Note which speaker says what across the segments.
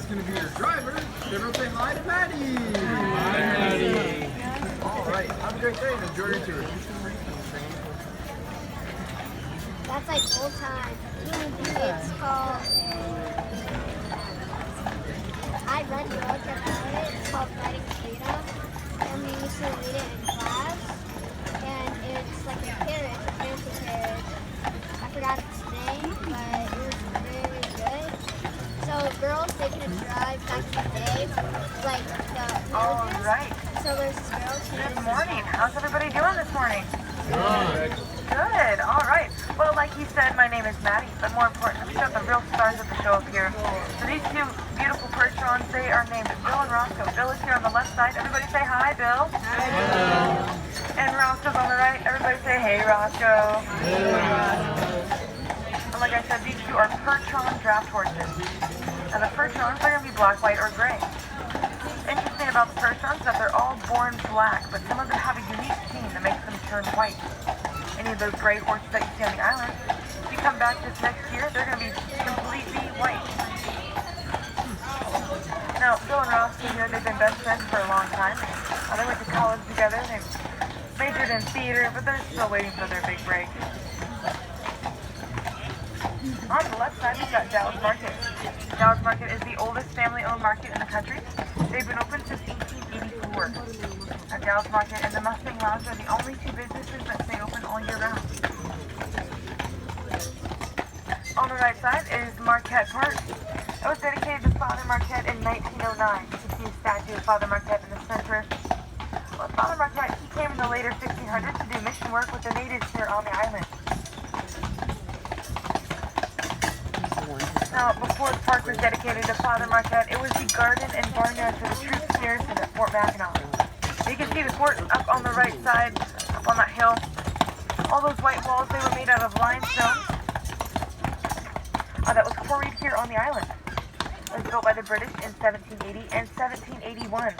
Speaker 1: is going to be your driver. Everyone say hi to Maddie.
Speaker 2: Hi, Maddie.
Speaker 1: All right, have a great day and enjoy your tour.
Speaker 3: That's like old time. It's called I read a book about it. It's called Writing Freedom. And we used to read it in class. And it's like a carriage, a fancy carriage. I forgot its name, but it was very good. So girls, they can drive back in the day, like the villages.
Speaker 4: All right.
Speaker 3: So there's this girl.
Speaker 4: Good morning. How's everybody doing this morning?
Speaker 2: Good.
Speaker 4: Good. All right. Well, like he said, my name is Maddie, but more important, we've got the real stars of the show up here. So these two beautiful percherons, they are named Bill and Roscoe. Bill is here on the left side. Everybody say hi, Bill.
Speaker 2: Hi, Bill.
Speaker 4: And Roscoe's on the right. Everybody say hey, Roscoe. And like I said, these two are percheron draft horses. And the percherons are going to be black, white, or gray. Interesting about the percherons is that they're all born black, but some of them have a unique gene that makes them turn white. Any of those gray horses that you see on the island, if you come back this next year, they're going to be completely white. Now, Bill and Ross, you know, they've been best friends for a long time. They went to college together. They majored in theater, but they're still waiting for their big break. On the left side, we've got Dallas Market. Dallas Market is the oldest family-owned market in the country. They've been open since 1884. Dallas Market and the Mustang Lounge are the only two businesses that stay open all year round. On the right side is Marquette Park. It was dedicated to Father Marquette in 1909. You can see a statue of Father Marquette in the center. Well, Father Marquette, he came in the later 1600s to do mission work with the natives here on the island. Now, before the park was dedicated to Father Marquette, it was the garden and barnyard for the troops garrison at Fort Mackinac. You can see the fort up on the right side, up on that hill. All those white walls, they were made out of limestone. That was quarried here on the island. It was built by the British in 1780 and 1781.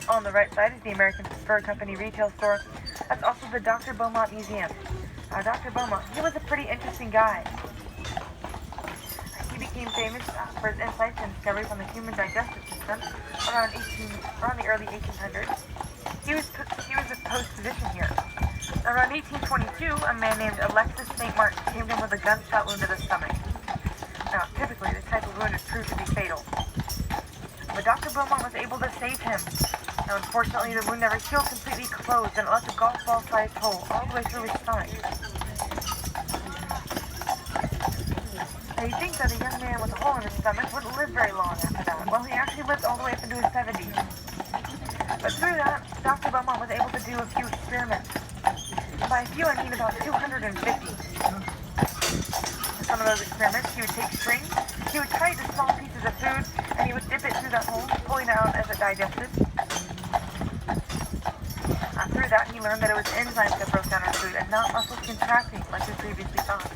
Speaker 4: On the right side is the American Fur Company retail store. That's also the Dr. Beaumont Museum. Dr. Beaumont, he was a pretty interesting guy. He became famous for his insights and discoveries on the human digestive system around the early 1800s. He was a post physician here. Around 1822, a man named Alexis St. Martin came to him with a gunshot wound to the stomach. Now, typically, this type of wound is proved to be fatal. But Dr. Beaumont was able to save him. Now, unfortunately, the wound never healed completely closed, and it left a golf ball-sized hole all the way through his stomach. Now, you think that a young man with a hole in his stomach wouldn't live very long after that. Well, he actually lived all the way up into his 70s. But through that, Dr. Beaumont was able to do a few experiments. By a few, I mean about 250. For some of those experiments, he would take string, he would tie it to small pieces of food, and he would dip it through that hole, pulling it out as it digested. Through that, he learned that it was enzymes that broke down our food and not muscles contracting like we previously thought.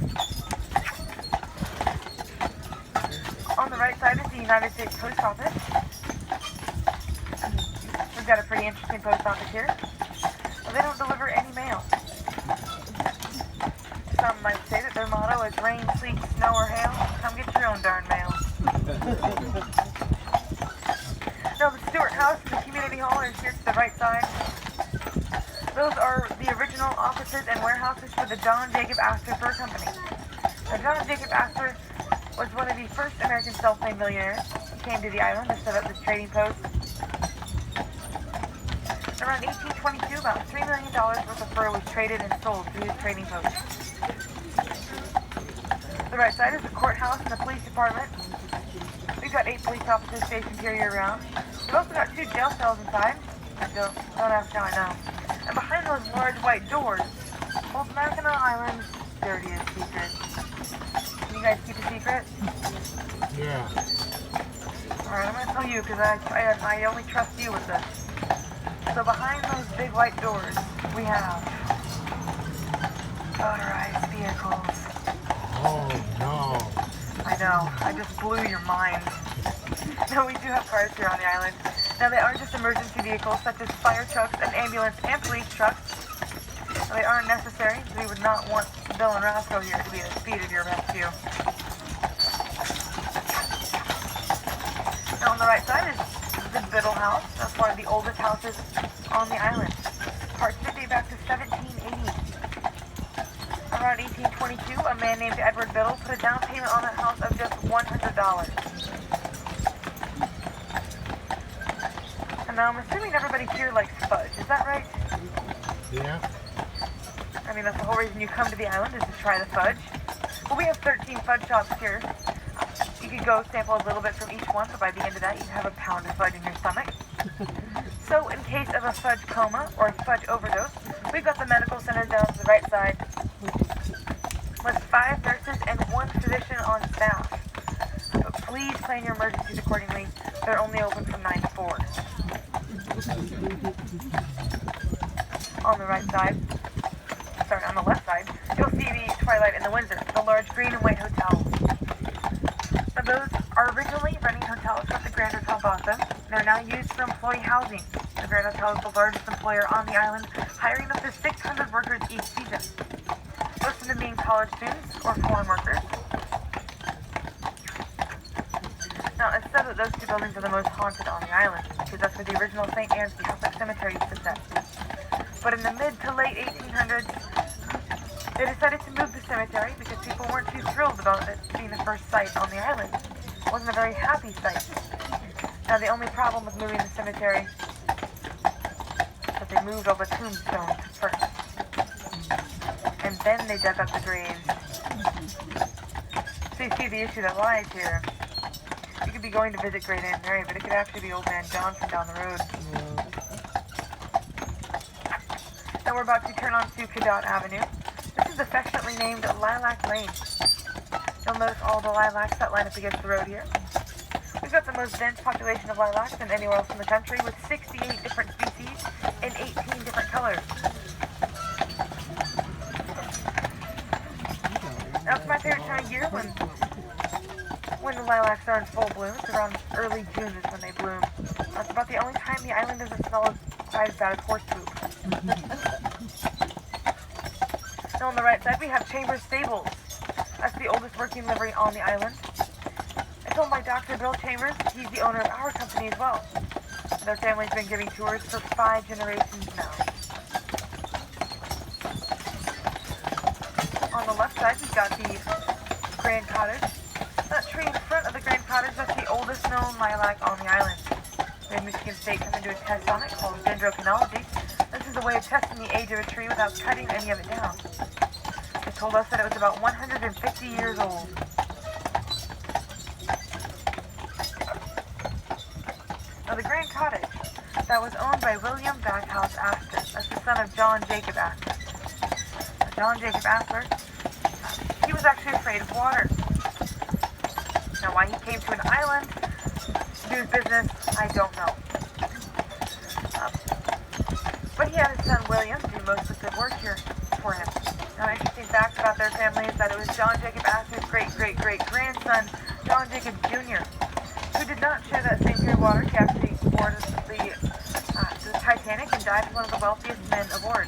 Speaker 4: On the right side is the United States Post Office. We've got a pretty interesting post office here. Well, they don't deliver any mail. Some might say that their motto is rain, sleet, snow, or hail. Come get your own darn mail. Now, the Stewart House and the Community Hall are here to the right side. Those are the original offices and warehouses for the John Jacob Astor Fur Company. Now, John Jacob Astor was one of the first American self-made millionaires. He came to the island to set up this trading post. Around 1822, about $3 million worth of fur was traded and sold through his trading post. The right side is the courthouse and the police department. We've got 8 police officers stationed here year-round. We've also got 2 jail cells inside. Don't ask how I know. And behind those large white doors holds Mackinac Island's dirtiest secret. Can you guys keep a secret?
Speaker 2: Yeah.
Speaker 4: Alright, I'm going to tell you because I only trust you with this. So behind those big white doors, we have motorized vehicles.
Speaker 2: Oh, no.
Speaker 4: I know, I just blew your mind. No, we do have cars here on the island. Now, they aren't just emergency vehicles such as fire trucks and ambulance and police trucks. Now, they aren't necessary. We would not want Bill and Roscoe here to be the speed of your rescue. Now on the right side is the Biddle House. That's one of the oldest houses on the island. Parts of it date back to 1780. Around 1822, a man named Edward Biddle put a down payment on that house of just $100. And now I'm assuming everybody here likes fudge. Is that right?
Speaker 2: Yeah.
Speaker 4: I mean, that's the whole reason you come to the island is to try the fudge. Well, we have 13 fudge shops here. You could go sample a little bit from each one, but by the end of that, you'd have a pound of fudge in your stomach. So, in case of a fudge coma or a fudge overdose, we've got the medical center down to the right side with 5 nurses and 1 physician on staff. But please plan your emergencies accordingly. They're only open from 9 to 4. On the right side, sorry, on the left side, you'll see the Twilight in the Windsor, the large green and white hotel. Now those are originally running hotels with the Grand Hotel bought them. They're now used for employee housing. The Grand Hotel is the largest employer on the island, hiring up to 600 workers each season. Most of them being college students or foreign workers. Now it's said that those 2 buildings are the most haunted on the island, because that's where the original St. Anne's Catholic Cemetery used to sit. But in the mid to late 1800s, they decided to move the cemetery because people weren't too thrilled about it being the first site on the island. It wasn't a very happy site. Now the only problem with moving the cemetery is that they moved all the tombstones first. And then they dug up the graves. So you see the issue that lies here. You could be going to visit Great Aunt Mary, but it could actually be Old Man John from down the road. Now we're about to turn onto Cadott Avenue. This is affectionately named Lilac Lane. You'll notice all the lilacs that line up against the road here. We've got the most dense population of lilacs than anywhere else in the country, with 68 different species in 18 different colors. Now it's my favorite time of year when the lilacs are in full bloom. It's around early June is when they bloom. That's about the only time the island doesn't smell quite as bad as horse poop. Now on the right side we have Chambers Stables. That's the oldest working livery on the island. It's owned by Dr. Bill Chambers. He's the owner of our company as well. Their family's been giving tours for 5 generations now. On the left side we've got the Grand Cottage. That tree in front of the Grand Cottage, that's the oldest known lilac on the island. We had Michigan State come and do a test on it called dendrochronology. This is a way of testing the age of a tree without cutting any of it down. They told us that it was about 150 years old. Now the Grand Cottage, that was owned by William Backhouse Astor. That's the son of John Jacob Astor. Now, John Jacob Astor, he was actually afraid of water. Now why he came to an island to do his business, I don't know. But he had his son William do most of the work here for him. Now an interesting fact about their family is that it was John Jacob Astor's great-great-great-grandson, John Jacob Jr., who did not share that same pure water. He actually boarded the Titanic and died as one of the wealthiest men aboard.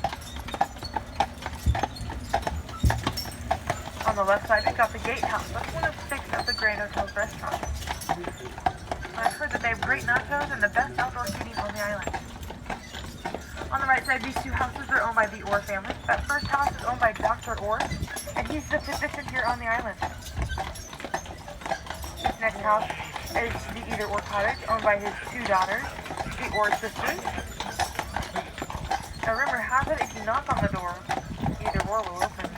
Speaker 4: On the left side, we've got the Gatehouse. That's one of 6 of the Grand Hotel's restaurants. I've heard that they have great nachos and the best outdoor seating on the island. On the right side, these 2 houses are owned by the Orr family. That first house is owned by Dr. Orr, and he's the physician here on the island. This next house is the Either Orr Cottage, owned by his 2 daughters, the Orr sisters. Now remember, have it if you knock on the door, Either Orr will open.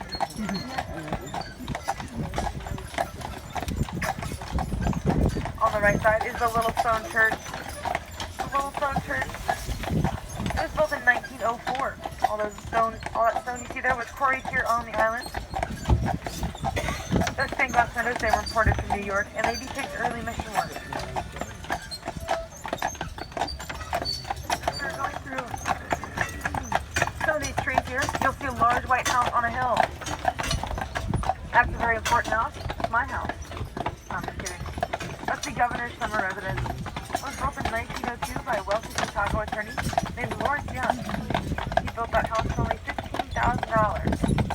Speaker 4: On the right side is the Little Stone Church. The Little Stone Church, it was built in 1904. All that stone you see there was quarried here on the island. Those stained glass windows, they were imported from New York, and they depict early mission work. We're going through some of these trees here. You'll see a large white house on a hill. That's a very important house. It's my house. No, I'm just kidding. That's the governor's summer residence. It was built in 1902 by a wealthy Chicago attorney named Lawrence Young. He built that house for only $15,000.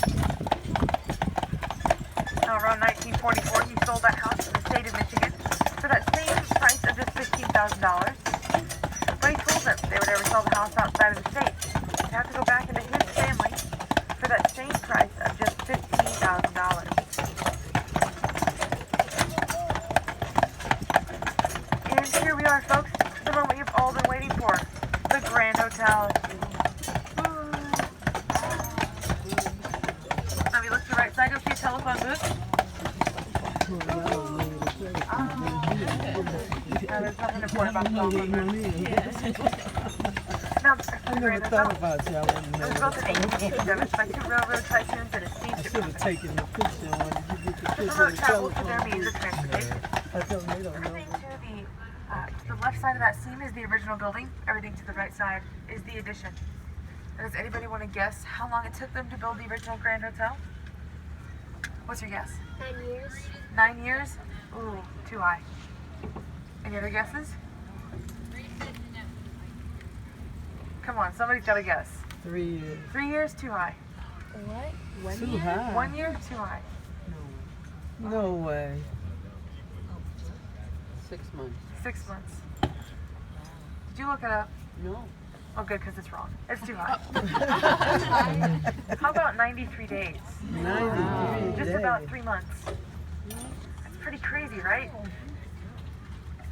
Speaker 4: telephone booth. There's nothing important about the telephone booth. Now,
Speaker 5: I never thought about you. I wouldn't
Speaker 4: it was
Speaker 5: know.
Speaker 4: built in 1887 by two railroad tycoons and a
Speaker 5: I
Speaker 4: steamship
Speaker 5: should have
Speaker 4: company.
Speaker 5: taken the picture when you get the
Speaker 4: To
Speaker 5: picture
Speaker 4: promote
Speaker 5: of the
Speaker 4: travel to their
Speaker 5: telephone.
Speaker 4: means of transportation.
Speaker 5: I told them they don't know.
Speaker 4: Everything to the left side of that seam is the original building. Everything to the right side is the addition. Does anybody want to guess how long it took them to build the original Grand Hotel? What's your guess?
Speaker 3: 9 years.
Speaker 4: 9 years? Ooh, too high. Any other guesses? Come on, somebody's got to guess.
Speaker 5: 3 years.
Speaker 4: 3 years? Too high.
Speaker 3: What?
Speaker 5: Too high.
Speaker 4: 1 year? Too high.
Speaker 5: No way.
Speaker 6: 6 months.
Speaker 4: 6 months. Did you look it up?
Speaker 6: No.
Speaker 4: Oh, good, because it's wrong. It's too high. How about 93 days?
Speaker 5: 93
Speaker 4: Just
Speaker 5: days.
Speaker 4: about 3 months. That's pretty crazy, right?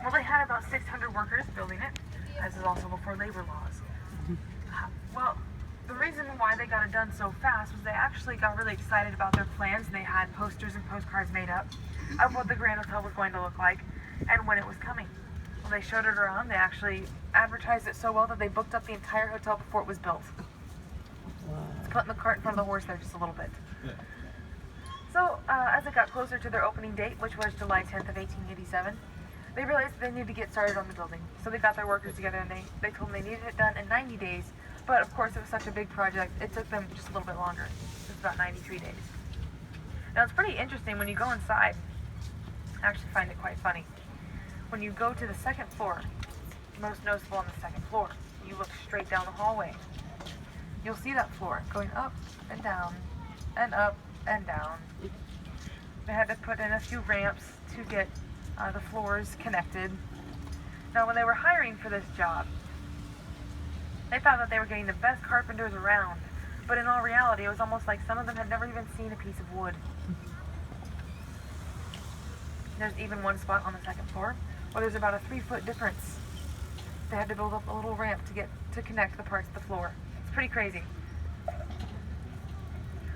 Speaker 4: Well, they had about 600 workers building it, as is also before labor laws. Well, the reason why they got it done so fast was they actually got really excited about their plans, and they had posters and postcards made up of what the Grand Hotel was going to look like and when it was coming. When they showed it around, they actually advertised it so well that they booked up the entire hotel before it was built.
Speaker 5: Wow.
Speaker 4: It's putting the cart in front of the horse there just a little bit. So, as it got closer to their opening date, which was July 10th of 1887, they realized that they needed to get started on the building. So they got their workers together and they told them they needed it done in 90 days. But of course, it was such a big project, it took them just a little bit longer. It was about 93 days. Now, it's pretty interesting when you go inside. I actually find it quite funny. When you go to the second floor, most noticeable on the second floor, you look straight down the hallway. You'll see that floor going up and down and up and down. They had to put in a few ramps to get the floors connected. Now, when they were hiring for this job, they thought that they were getting the best carpenters around, but in all reality, it was almost like some of them had never even seen a piece of wood. There's even one spot on the second floor where there's about a 3-foot difference. They had to build up a little ramp to connect the parts of the floor. It's pretty crazy.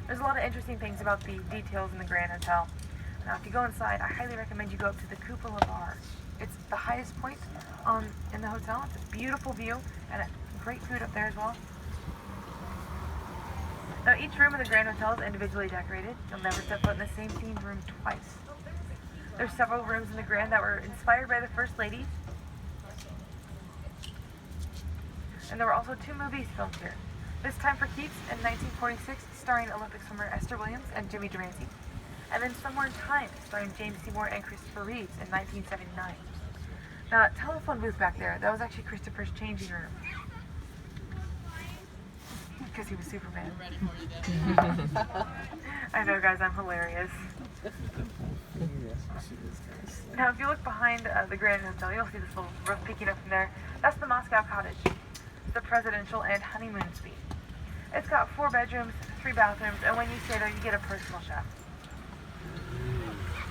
Speaker 4: There's a lot of interesting things about the details in the Grand Hotel. Now, if you go inside, I highly recommend you go up to the cupola bar. It's the highest point in the hotel. It's a beautiful view and great food up there as well. Now, each room in the Grand Hotel is individually decorated. You'll never step foot in the same themed room twice. There's several rooms in the Grand that were inspired by the First Lady. And there were also 2 movies filmed here. This Time for Keeps in 1946, starring Olympic swimmer Esther Williams and Jimmy Durante. And then Somewhere in Time, starring James Seymour and Christopher Reeves in 1979. Now, that telephone booth back there, that was actually Christopher's changing room. Because he was Superman. I know, guys, I'm hilarious. Now, if you look behind the Grand Hotel, you'll see this little roof peeking up from there. That's the Moscow Cottage, the presidential and honeymoon suite. It's got 4 bedrooms, 3 bathrooms, and when you stay there, you get a personal chef.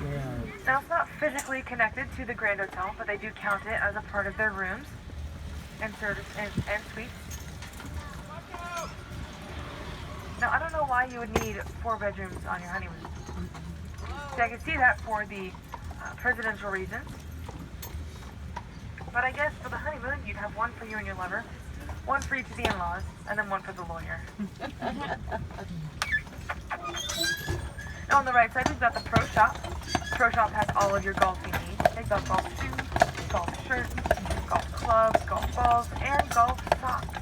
Speaker 5: Yeah.
Speaker 4: Now, it's not physically connected to the Grand Hotel, but they do count it as a part of their rooms and service and suites. Now, I don't know why you would need 4 bedrooms on your honeymoon. See, I can see that for the presidential reasons. But I guess for the honeymoon, you'd have 1 for you and your lover, 1 for each of the in-laws, and then 1 for the lawyer. Now, on the right side, we've got the Pro Shop. Pro Shop has all of your golfing needs. They've got golf shoes, golf shirts, golf clubs, golf balls, and golf socks.